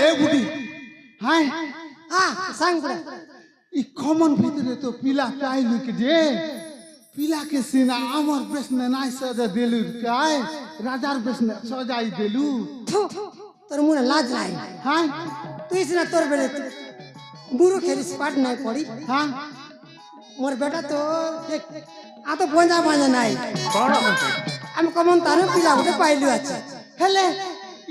ए बुढ़ी हाय हाँ सांग बुढ़ा इ कॉमन भीतरे तो पिला टाइल के जे पिला के सीना अमर बेसने नाइ सजा देलु काय राजार बेसने सजाई देलु तोर मुंह लाज लाई हाय तू इसने तोर बेले बुरो खेली स्पाट नहीं पड़ी हां मोर बेटा तो देख आ तो बोंजा बांजा नहीं हम कमन तारे पिला उठे पाइलु আছে हेले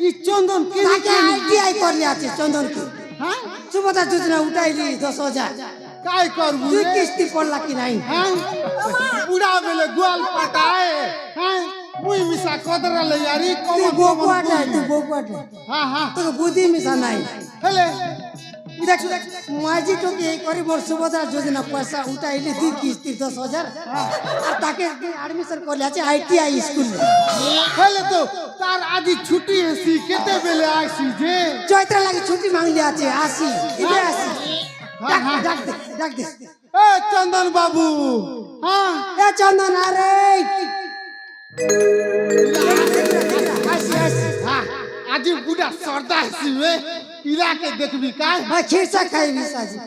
इ चंदन के ताके आईटीआई कर लिया আছে चंदन की हां सुबह योजना उठाइली 10,000 काय करबू तू किस्ती पड़ला कि नहीं हां बुढ़ा बेले गोल पटाए हां मुई मिसा कदरा ले यारी तू गोकुआट है तू गोकुआट हां हां तो बुद्धि मिसा नहीं हेले देख माजी तो के करी मोर सुभद्रा योजना पैसा उठाइली दी किस्ती 10,000 और ताके एडमिशन कर लिया আছে आईटीआई स्कूल में हेले तो तार आदि छुट्टी हेसी केते बेले आसी जे चैत्र लागी छुट्टी मांग लिया আছে आसी इधर आसी डाक दे ए चंदन बाबू हां ए चंदन अरे आसी हां आज बुढ़ा सरदा हेसी वे पिला के देखबी काय हां खीरसा खाई भी साजी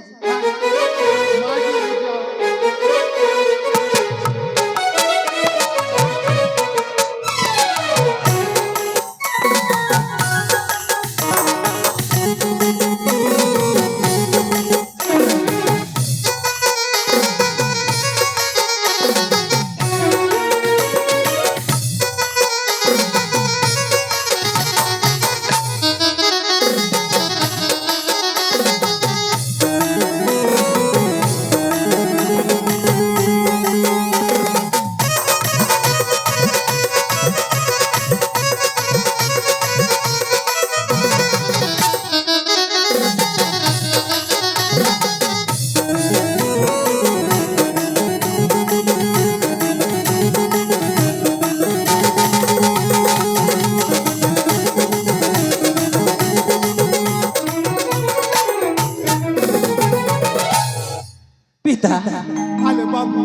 आले बाबू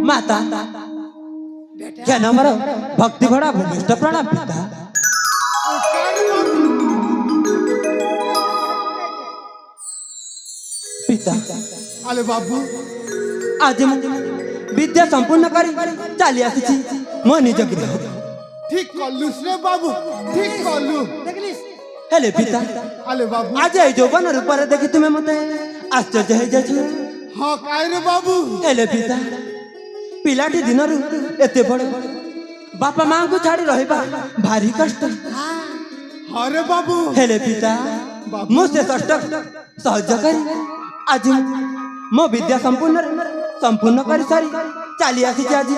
माता क्या नाम रो भक्ति भड़ा भूमिष्ठ प्रणाम पिता पिता आले बाबू आज विद्या संपूर्ण करी चली आसी मो निज गृह ठीक कल्लू रे बाबू ठीक कल्लू देखलिस हेले पिता आले बाबू आज ए जौवन रूप देखि तुमे मते आश्चर्य हो जाछु हाँ काय रे बाबू हेले पिता पिलाटी दिनरु एते बड़ बापा मां को छाड़ी रहबा भारी कष्ट हाँ रे बाबू हेले पिता मुझसे कष्ट सहज करी आज मो विद्या संपूर्ण करी सारी चली आसी आज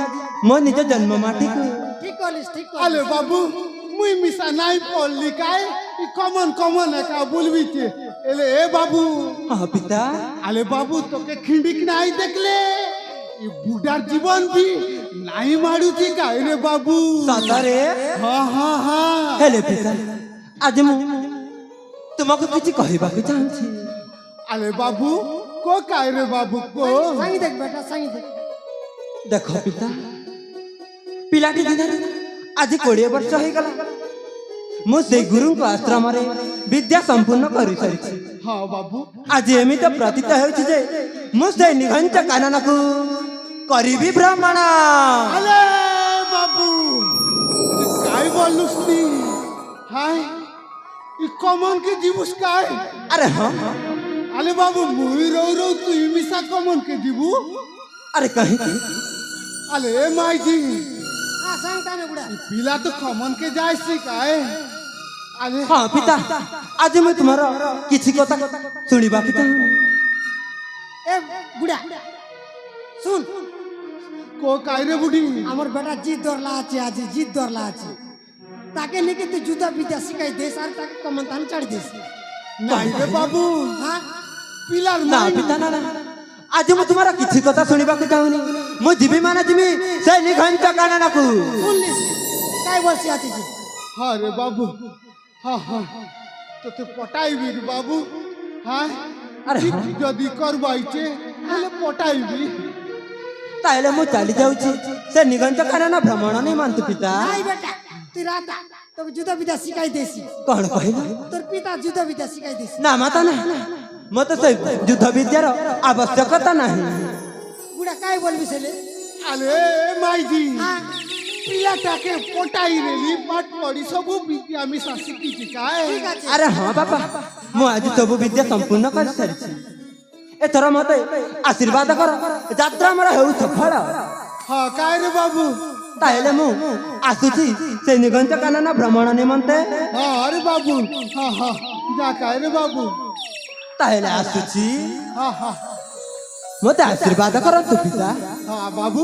मो निज जन्म माटी को ठीक कलिस आले बाबू मुई मिसा नाई पड़ली काय इ कमन का बोलबी के एले ए बाबू हाँ पिता आले बाबू तो के खिंडिक नाई देखले इ बुढ़ार जीवन भी नाई मारुची काय रे बाबू सतरे हाँ हेले पिता आज मु तुमको किछि कहबा के चाहछि आले बाबू को काय रे बाबू को संगी देख बेटा संगी देख देखो पिता पिलाटी दिन आज 20 वर्ष हो गला मु से गुरु को आश्रम रे विद्या संपूर्ण करि सारिछि हाँ बाबू आज एमित प्रतीत होछि जे मु से निघंच कानन को करिबी भ्रमण आले बाबू तू काय बोलुस नी हाय इ कमन के जीवुस काय अरे हाँ आले बाबू मुई रो तू मिसा कमन के जीवु अरे कहीं की आले ए माई जी हां संग ताने बुढ़ा पिला तो कमन के जायसी काय आले हाँ पिता आज मैं तुम्हारा किसी कथा सुनिबा पिता ए बुढ़ा सुन को काय रे बुढ़ी আমার বেটা জিদ ধরলা আছে আজ জিদ ধরলা আছে তাকে লিখে তুই জুতা বিদ্যা শিখাই দেস আর তাকে কমনতান ছাড় দিস নাই রে बाबू হ্যাঁ पिलार ना माई पिता ना आज मैं तुम्हारा किसी कथा सुनिबा के चाहूनी मु जीवी माने जीवी से निघंच कानन को শুনলিস কাই বলছি আছে জি हाँ रे बाबू हाँ तो तू पटाइबी रे बाबू हाँ अरे हाँ। जदि करवाइचे हेले पटाइबी ताइले मु चली जाउची से निघंच कानन भ्रमण नहीं मानतु पिता নাই বেটা তুই রাত তোকে যুদ্ধ বিদ্যা শিখাই দেছি କଣ କହିଲ তোর পিতা যুদ্ধ বিদ্যা শিখাই দেছি ନା ମାତା ନା ମତେ ସେ ଯୁଦ୍ଧ ବିଦ୍ୟାର ଆବଶ୍ୟକତା ନାହିଁ বুড়া কাই বলবি ছেলে আরে মাইজি হ্যাঁ পিলাটাকে পটাই নেলি পাঠ পড়ি সবু বিদ্যা আমি শিখিছি কায় ঠিক আছে ଆରେ ହଁ ବାପା ମୁଁ ଆଜି ସବୁ ବିଦ୍ୟା ସମ୍ପୂର୍ଣ୍ଣ କରିସାରିଛି ଏଥର ମତେ ଆଶୀର୍ବାଦ କର ଯାତ୍ରା ଆମର ହେଉ ସଫଳ হ্যাঁ কায় রে বাবু ତାହେଲେ ମୁଁ ଆସୁଛି ସେ ନିଗଞ୍ଚ କାନନ ଭ୍ରମଣ ନିମନ୍ତେ হ্যাঁ আরে বাবু হ্যাঁ হ্যাঁ যা কায় রে বাবু ତାହେଲେ ଆସୁଛି হ্যাঁ হ্যাঁ ମତେ ଆଶୀର୍ବାଦ କରନ୍ତୁ ପିତା হ্যাঁ বাবু